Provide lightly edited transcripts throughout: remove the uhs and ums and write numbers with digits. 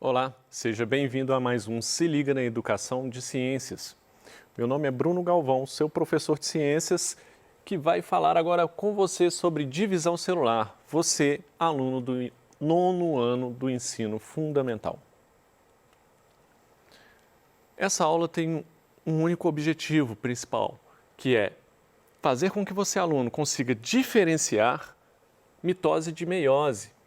Olá, seja bem-vindo a mais um Se Liga na Educação de Ciências. Meu nome é Bruno Galvão, seu professor de ciências, que vai falar agora com você sobre divisão celular. Você, aluno do 9º ano do ensino fundamental. Essa aula tem um único objetivo principal, que é fazer com que você, aluno, consiga diferenciar mitose de meiose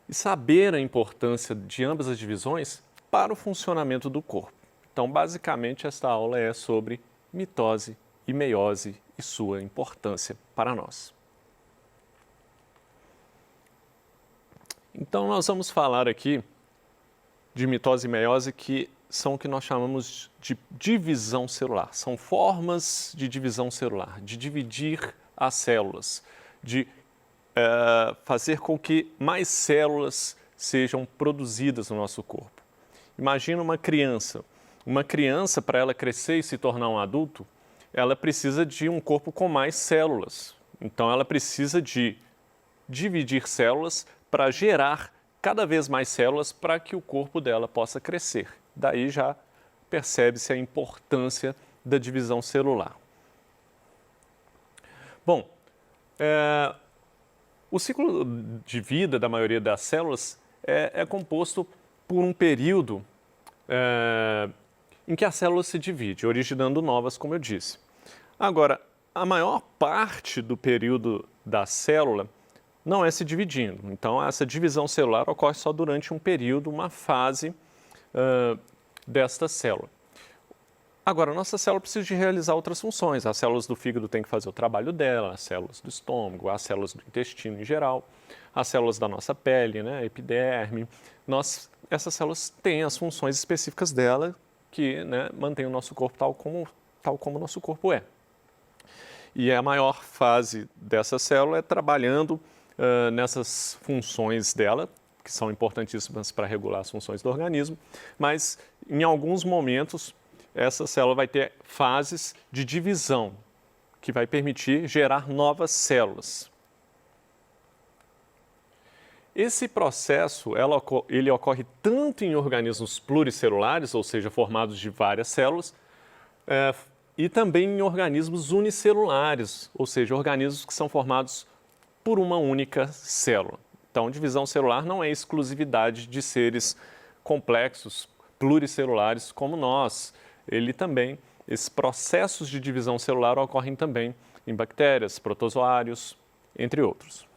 e saber a importância de ambas as divisões para o funcionamento do corpo. Então, basicamente, esta aula é sobre mitose e meiose e sua importância para nós. Então, nós vamos falar aqui de mitose e meiose, que são o que nós chamamos de divisão celular. São formas de divisão celular, de dividir as células, de fazer com que mais células sejam produzidas no nosso corpo. Imagina uma criança. Uma criança, para ela crescer e se tornar um adulto, ela precisa de um corpo com mais células. Então, ela precisa de dividir células para gerar cada vez mais células para que o corpo dela possa crescer. Daí já percebe-se a importância da divisão celular. Bom, o ciclo de vida da maioria das células é composto por um período em que a célula se divide, originando novas, como eu disse. Agora, a maior parte do período da célula não é se dividindo. Então, essa divisão celular ocorre só durante um período, uma fase desta célula. Agora, a nossa célula precisa de realizar outras funções. As células do fígado têm que fazer o trabalho dela, as células do estômago, as células do intestino em geral, as células da nossa pele, né, epiderme. Essas células têm as funções específicas dela que, né, mantêm o nosso corpo tal como o nosso corpo é. E a maior fase dessa célula é trabalhando nessas funções dela, que são importantíssimas para regular as funções do organismo, mas em alguns momentos essa célula vai ter fases de divisão, que vai permitir gerar novas células. Esse processo ele ocorre tanto em organismos pluricelulares, ou seja, formados de várias células, e também em organismos unicelulares, ou seja, organismos que são formados por uma única célula. Então, divisão celular não é exclusividade de seres complexos, pluricelulares como nós. Esses processos de divisão celular ocorrem também em bactérias, protozoários, entre outros.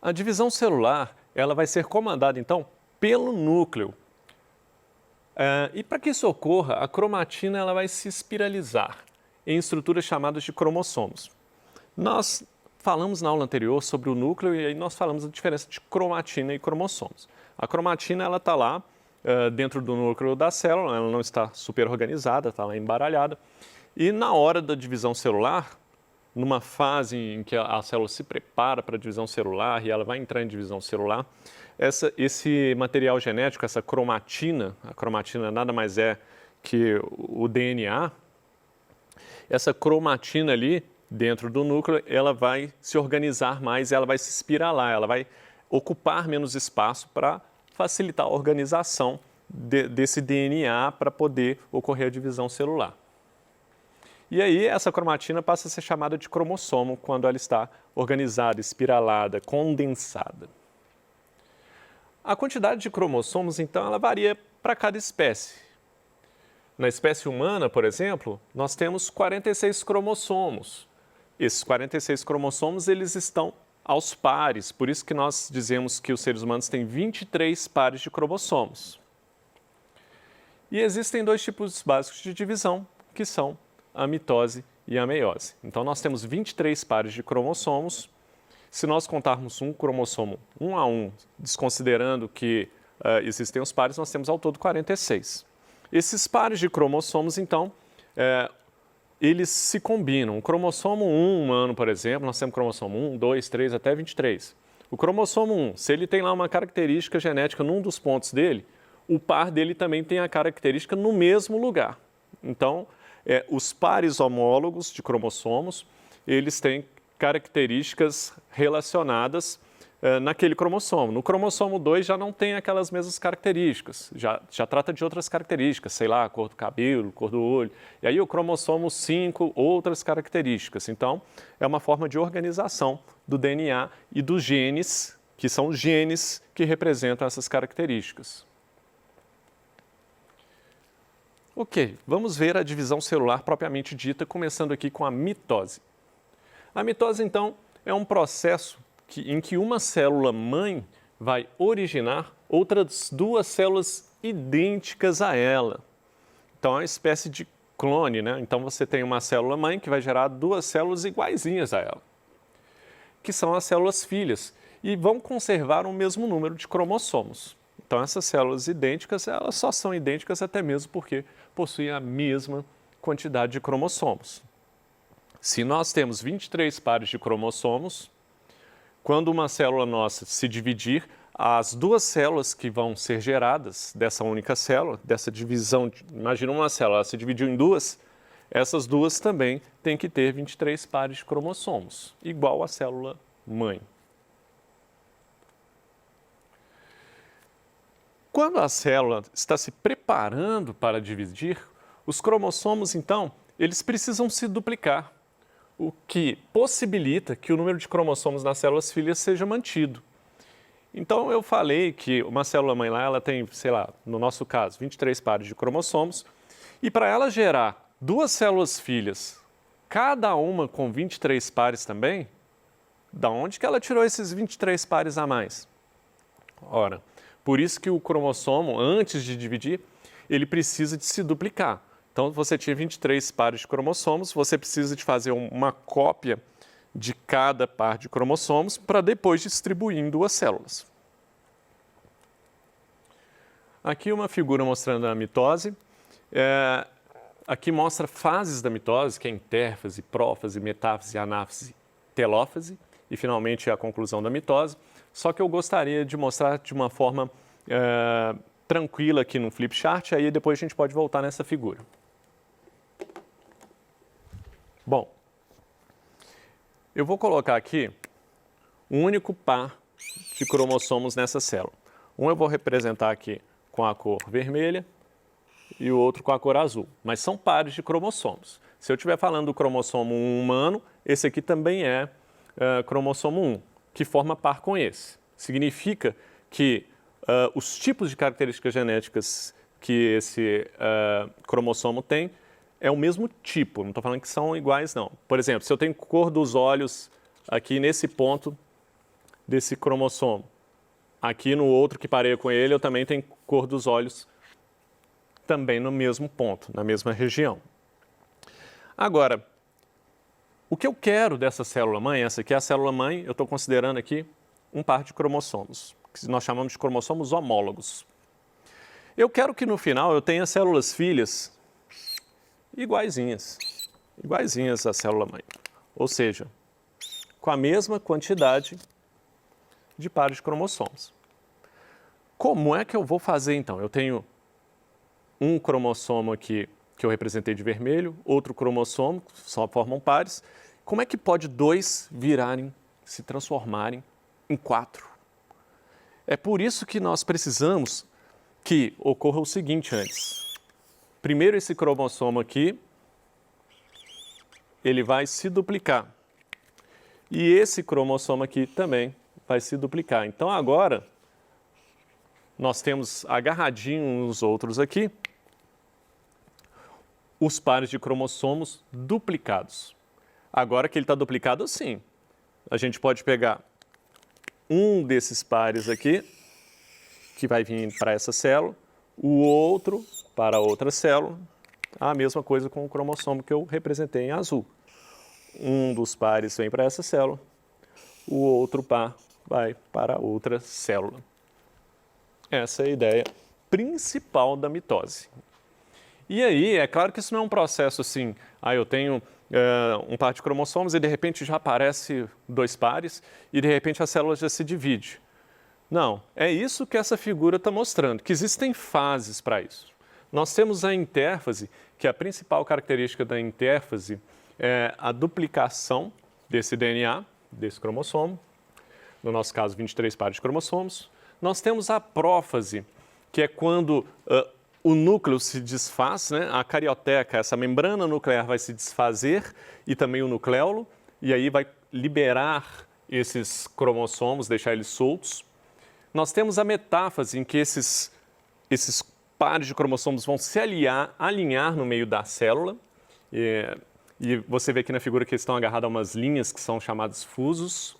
A divisão celular, ela vai ser comandada, então, pelo núcleo. E para que isso ocorra, a cromatina ela vai se espiralizar em estruturas chamadas de cromossomos. Nós falamos na aula anterior sobre o núcleo e aí nós falamos da diferença de cromatina e cromossomos. A cromatina ela está lá dentro do núcleo da célula, ela não está super organizada, está lá embaralhada. E na hora da divisão celular, numa fase em que a célula se prepara para a divisão celular e ela vai entrar em divisão celular, esse material genético, essa cromatina, a cromatina nada mais é que o DNA, essa cromatina ali dentro do núcleo, ela vai se organizar mais, ela vai se espiralar, ela vai ocupar menos espaço para facilitar a organização desse DNA para poder ocorrer a divisão celular. E aí essa cromatina passa a ser chamada de cromossomo quando ela está organizada, espiralada, condensada. A quantidade de cromossomos, então, ela varia para cada espécie. Na espécie humana, por exemplo, nós temos 46 cromossomos. Esses 46 cromossomos, eles estão aos pares, por isso que nós dizemos que os seres humanos têm 23 pares de cromossomos. E existem dois tipos básicos de divisão, que são a mitose e a meiose. Então, nós temos 23 pares de cromossomos. Se nós contarmos um cromossomo um a um, desconsiderando que existem os pares, nós temos ao todo 46. Esses pares de cromossomos, então, eles se combinam. O cromossomo 1 humano, por exemplo, nós temos cromossomo 1, 2, 3, até 23. O cromossomo 1, se ele tem lá uma característica genética num dos pontos dele, o par dele também tem a característica no mesmo lugar. Então, os pares homólogos de cromossomos, eles têm características relacionadas naquele cromossomo. No cromossomo 2 já não tem aquelas mesmas características, já trata de outras características, sei lá, cor do cabelo, cor do olho. E aí o cromossomo 5, outras características. Então, é uma forma de organização do DNA e dos genes, que são os genes que representam essas características. Ok, vamos ver a divisão celular propriamente dita, começando aqui com a mitose. A mitose, então, é um processo em que uma célula-mãe vai originar outras duas células idênticas a ela. Então, é uma espécie de clone, né? Então, você tem uma célula-mãe que vai gerar duas células iguaizinhas a ela, que são as células filhas, e vão conservar o mesmo número de cromossomos. Então, essas células idênticas, elas só são idênticas até mesmo porque possuem a mesma quantidade de cromossomos. Se nós temos 23 pares de cromossomos, quando uma célula nossa se dividir, as duas células que vão ser geradas dessa única célula, dessa divisão, imagina uma célula, ela se dividiu em duas, essas duas também têm que ter 23 pares de cromossomos, igual à célula mãe. Quando a célula está se preparando para dividir, os cromossomos, então, eles precisam se duplicar, o que possibilita que o número de cromossomos nas células filhas seja mantido. Então, eu falei que uma célula-mãe lá, ela tem, sei lá, no nosso caso, 23 pares de cromossomos, e para ela gerar duas células filhas, cada uma com 23 pares também, da onde que ela tirou esses 23 pares a mais? Ora, por isso que o cromossomo, antes de dividir, ele precisa de se duplicar. Então, você tinha 23 pares de cromossomos, você precisa de fazer uma cópia de cada par de cromossomos para depois distribuir em duas células. Aqui uma figura mostrando a mitose. Aqui mostra fases da mitose, que é intérfase, prófase, metáfase, anáfase, telófase, e finalmente a conclusão da mitose. Só que eu gostaria de mostrar de uma forma tranquila aqui no flipchart, aí depois a gente pode voltar nessa figura. Bom, eu vou colocar aqui um único par de cromossomos nessa célula. Um eu vou representar aqui com a cor vermelha e o outro com a cor azul, mas são pares de cromossomos. Se eu estiver falando do cromossomo 1 humano, esse aqui também é cromossomo 1, que forma par com esse. Significa que os tipos de características genéticas que esse cromossomo tem é o mesmo tipo, não estou falando que são iguais, não. Por exemplo, se eu tenho cor dos olhos aqui nesse ponto desse cromossomo, aqui no outro que pareia com ele, eu também tenho cor dos olhos também no mesmo ponto, na mesma região. Agora, o que eu quero dessa célula-mãe, essa aqui é a célula-mãe, eu estou considerando aqui um par de cromossomos, que nós chamamos de cromossomos homólogos. Eu quero que no final eu tenha células filhas iguaizinhas à célula-mãe. Ou seja, com a mesma quantidade de pares de cromossomos. Como é que eu vou fazer então? Eu tenho um cromossomo aqui que eu representei de vermelho, outro cromossomo, só formam pares. Como é que pode dois se transformarem em 4? É por isso que nós precisamos que ocorra o seguinte antes. Primeiro esse cromossomo aqui, ele vai se duplicar. E esse cromossomo aqui também vai se duplicar. Então agora, nós temos agarradinho uns outros aqui, os pares de cromossomos duplicados. Agora que ele está duplicado assim, a gente pode pegar um desses pares aqui, que vai vir para essa célula, o outro para outra célula, a mesma coisa com o cromossomo que eu representei em azul. Um dos pares vem para essa célula, o outro par vai para outra célula. Essa é a ideia principal da mitose. E aí, é claro que isso não é um processo assim, eu tenho um par de cromossomos e de repente já aparece 2 pares e de repente a célula já se divide. Não, é isso que essa figura está mostrando, que existem fases para isso. Nós temos a intérfase, que a principal característica da intérfase é a duplicação desse DNA, desse cromossomo. no nosso caso 23 pares de cromossomos. Nós temos a prófase, que é quando o núcleo se desfaz, né? A carioteca, essa membrana nuclear vai se desfazer e também o nucleolo, e aí vai liberar esses cromossomos, deixar eles soltos. Nós temos a metáfase, em que esses pares de cromossomos vão se alinhar no meio da célula. E você vê aqui na figura que eles estão agarrados a umas linhas que são chamados fusos.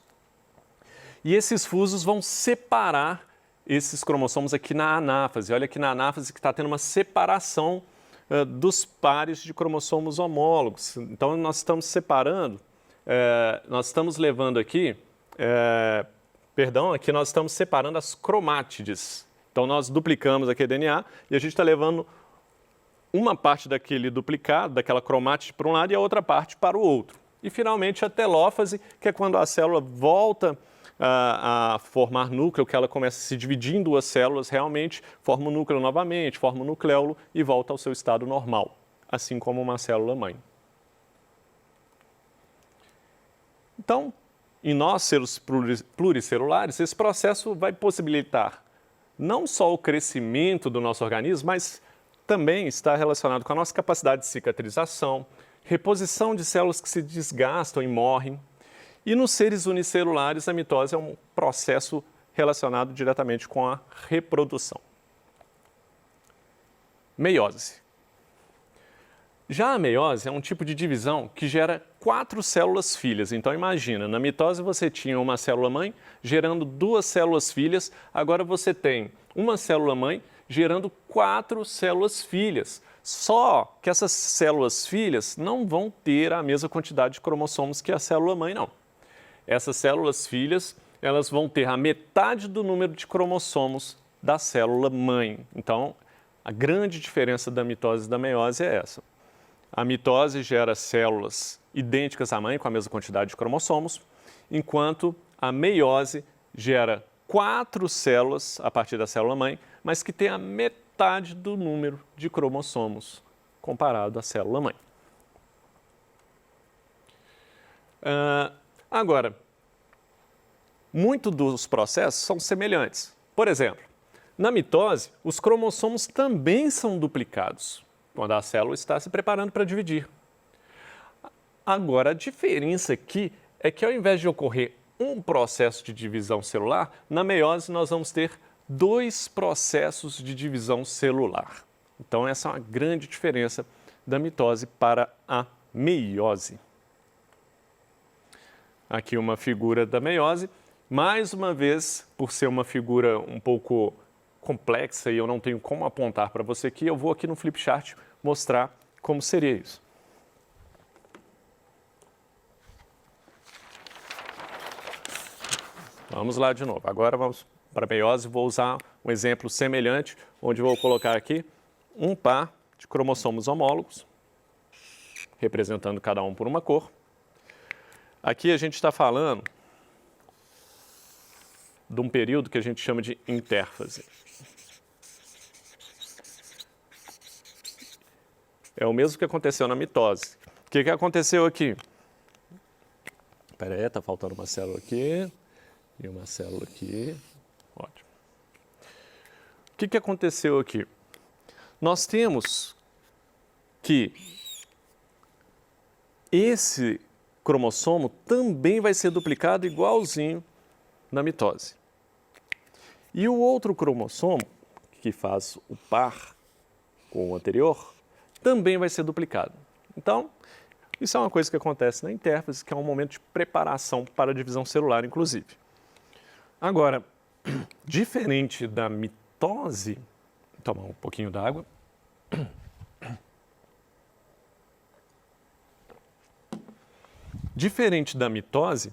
E esses fusos vão separar esses cromossomos aqui na anáfase. Olha aqui na anáfase que está tendo uma separação dos pares de cromossomos homólogos. Então, nós estamos separando, nós estamos levando aqui, aqui nós estamos separando as cromátides. Então, nós duplicamos aqui o DNA e a gente está levando uma parte daquele duplicado, daquela cromátide para um lado e a outra parte para o outro. E, finalmente, a telófase, que é quando a célula volta a formar núcleo, que ela começa a se dividir em duas células, realmente forma o núcleo novamente, forma o nucleolo e volta ao seu estado normal, assim como uma célula-mãe. Então, em nós, seres pluricelulares, esse processo vai possibilitar não só o crescimento do nosso organismo, mas também está relacionado com a nossa capacidade de cicatrização, reposição de células que se desgastam e morrem. E nos seres unicelulares, a mitose é um processo relacionado diretamente com a reprodução. Meiose. Já a meiose é um tipo de divisão que gera 4 células filhas. Então, imagina, na mitose você tinha uma célula-mãe gerando 2 células filhas, agora você tem uma célula-mãe gerando 4 células filhas. Só que essas células filhas não vão ter a mesma quantidade de cromossomos que a célula-mãe, não. Essas células filhas, elas vão ter a metade do número de cromossomos da célula-mãe. Então, a grande diferença da mitose e da meiose é essa. A mitose gera células idênticas à mãe, com a mesma quantidade de cromossomos, enquanto a meiose gera 4 células a partir da célula-mãe, mas que tem a metade do número de cromossomos comparado à célula-mãe. Agora, muitos dos processos são semelhantes. Por exemplo, na mitose, os cromossomos também são duplicados, quando a célula está se preparando para dividir. Agora, a diferença aqui é que ao invés de ocorrer um processo de divisão celular, na meiose nós vamos ter 2 processos de divisão celular. Então, essa é uma grande diferença da mitose para a meiose. Aqui uma figura da meiose. Mais uma vez, por ser uma figura um pouco complexa e eu não tenho como apontar para você aqui, eu vou aqui no flipchart mostrar como seria isso. Vamos lá de novo. Agora vamos para a meiose. Vou usar um exemplo semelhante, onde vou colocar aqui um par de cromossomos homólogos, representando cada um por uma cor. Aqui a gente está falando de um período que a gente chama de intérfase. É o mesmo que aconteceu na mitose. O que aconteceu aqui? Espera aí, está faltando uma célula aqui e uma célula aqui. Ótimo. O que aconteceu aqui? Nós temos que esse cromossomo também vai ser duplicado igualzinho na mitose. E o outro cromossomo, que faz o par com o anterior, também vai ser duplicado. Então, isso é uma coisa que acontece na intérfase, que é um momento de preparação para a divisão celular, inclusive. Agora, diferente da mitose, vou tomar um pouquinho d'água. Diferente da mitose,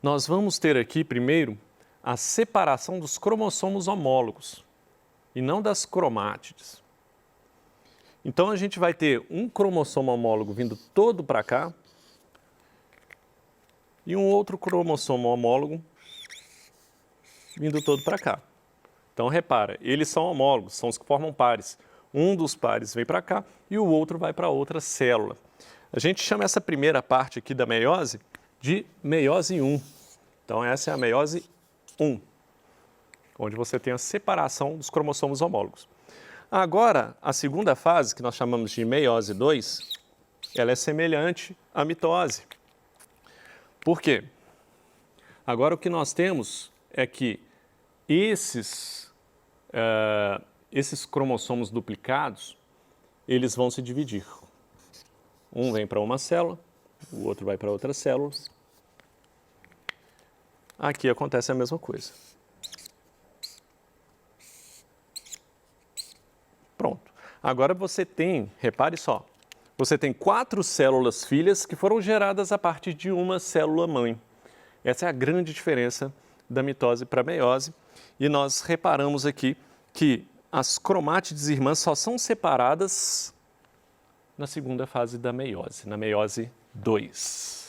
nós vamos ter aqui primeiro a separação dos cromossomos homólogos e não das cromátides. Então a gente vai ter um cromossomo homólogo vindo todo para cá e um outro cromossomo homólogo vindo todo para cá. Então repara, eles são homólogos, são os que formam pares. Um dos pares vem para cá e o outro vai para outra célula. A gente chama essa primeira parte aqui da meiose de meiose 1. Então, essa é a meiose 1, onde você tem a separação dos cromossomos homólogos. Agora, a segunda fase, que nós chamamos de meiose 2, ela é semelhante à mitose. Por quê? Agora, o que nós temos é que esses cromossomos duplicados, eles vão se dividir. Um vem para uma célula, o outro vai para outra célula. Aqui acontece a mesma coisa. Pronto. Agora você tem, repare só, você tem 4 células filhas que foram geradas a partir de uma célula mãe. Essa é a grande diferença da mitose para a meiose. E nós reparamos aqui que as cromátides irmãs só são separadas na segunda fase da meiose, na meiose 2.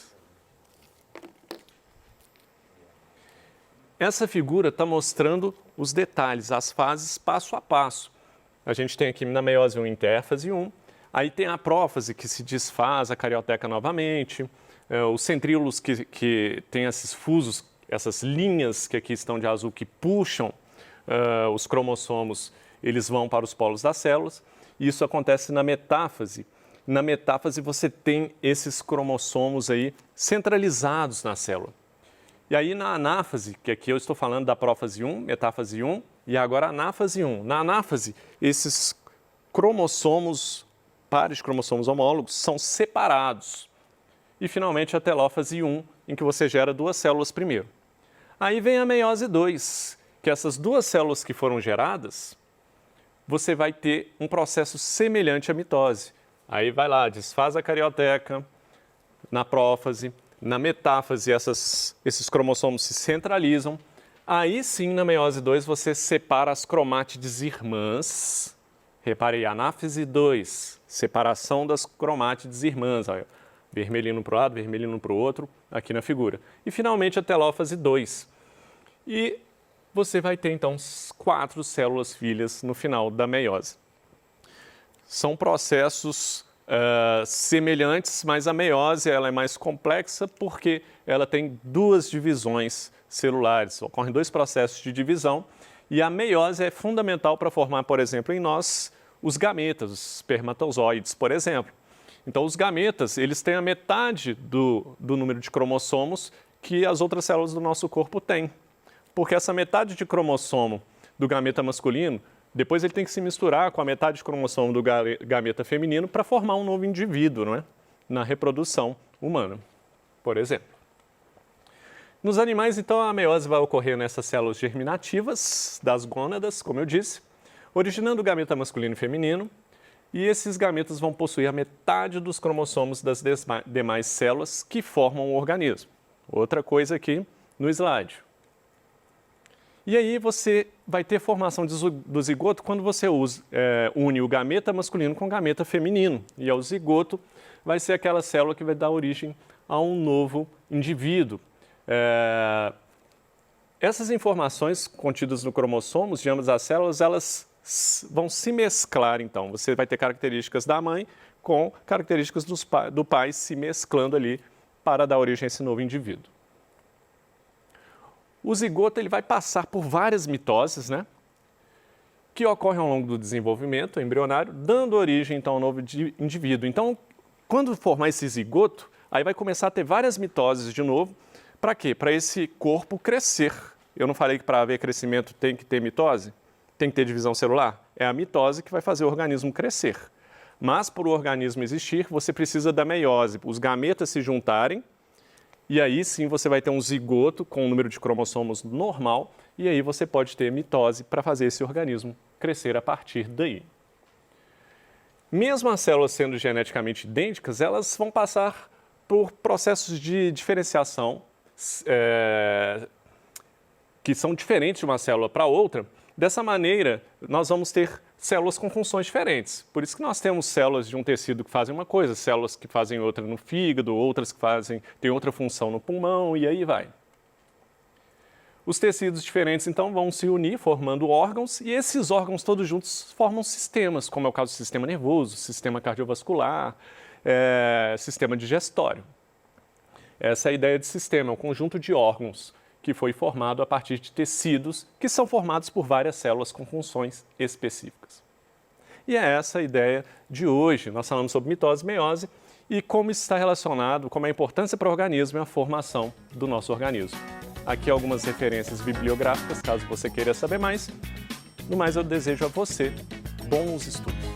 Essa figura está mostrando os detalhes, as fases passo a passo. A gente tem aqui na meiose 1 intérfase 1, aí tem a prófase que se desfaz a carioteca novamente, os centríolos que tem esses fusos, essas linhas que aqui estão de azul que puxam os cromossomos, eles vão para os polos das células. Isso acontece na metáfase. Na metáfase você tem esses cromossomos aí centralizados na célula. E aí na anáfase, que aqui eu estou falando da prófase 1, metáfase 1, e agora anáfase 1. Na anáfase, esses cromossomos, pares de cromossomos homólogos, são separados. E finalmente a telófase 1, em que você gera 2 células primeiro. Aí vem a meiose 2, que essas 2 células que foram geradas, você vai ter um processo semelhante à mitose. Aí vai lá, desfaz a carioteca, na prófase, na metáfase esses cromossomos se centralizam. Aí sim, na meiose 2, você separa as cromátides irmãs. Repare aí, anáfase 2, separação das cromátides irmãs. Olha, vermelhinho para um lado, vermelhinho para o outro, aqui na figura. E finalmente a telófase 2. E você vai ter então 4 células filhas no final da meiose. São processos semelhantes, mas a meiose ela é mais complexa porque ela tem 2 divisões celulares. Ocorrem 2 processos de divisão e a meiose é fundamental para formar, por exemplo, em nós, os gametas, os espermatozoides, por exemplo. Então, os gametas, eles têm a metade do número de cromossomos que as outras células do nosso corpo têm. Porque essa metade de cromossomo do gameta masculino, depois ele tem que se misturar com a metade de cromossomo do gameta feminino para formar um novo indivíduo, não é? Na reprodução humana, por exemplo. Nos animais, então, a meiose vai ocorrer nessas células germinativas das gônadas, como eu disse, originando o gameta masculino e feminino, e esses gametas vão possuir a metade dos cromossomos das demais células que formam o organismo. Outra coisa aqui no slide. E aí você vai ter formação do zigoto quando você une o gameta masculino com o gameta feminino. E o zigoto vai ser aquela célula que vai dar origem a um novo indivíduo. Essas informações contidas no cromossomos de ambas as células, elas vão se mesclar, então. Você vai ter características da mãe com características do pai se mesclando ali para dar origem a esse novo indivíduo. O zigoto ele vai passar por várias mitoses, né, que ocorrem ao longo do desenvolvimento embrionário, dando origem, então, a um novo indivíduo. Então, quando formar esse zigoto, aí vai começar a ter várias mitoses de novo. Para quê? Para esse corpo crescer. Eu não falei que para haver crescimento tem que ter mitose? Tem que ter divisão celular? É a mitose que vai fazer o organismo crescer. Mas, para o organismo existir, você precisa da meiose, os gametas se juntarem, e aí sim você vai ter um zigoto com um número de cromossomos normal, e aí você pode ter mitose para fazer esse organismo crescer a partir daí. Mesmo as células sendo geneticamente idênticas, elas vão passar por processos de diferenciação que são diferentes de uma célula para outra. Dessa maneira, nós vamos ter células com funções diferentes. Por isso que nós temos células de um tecido que fazem uma coisa, células que fazem outra no fígado, outras que têm outra função no pulmão, e aí vai. Os tecidos diferentes, então, vão se unir formando órgãos, e esses órgãos todos juntos formam sistemas, como é o caso do sistema nervoso, sistema cardiovascular, sistema digestório. Essa é a ideia de sistema, é um conjunto de órgãos que foi formado a partir de tecidos que são formados por várias células com funções específicas. E é essa a ideia de hoje. Nós falamos sobre mitose e meiose e como isso está relacionado, como a importância para o organismo e a formação do nosso organismo. Aqui algumas referências bibliográficas, caso você queira saber mais. No mais, eu desejo a você bons estudos.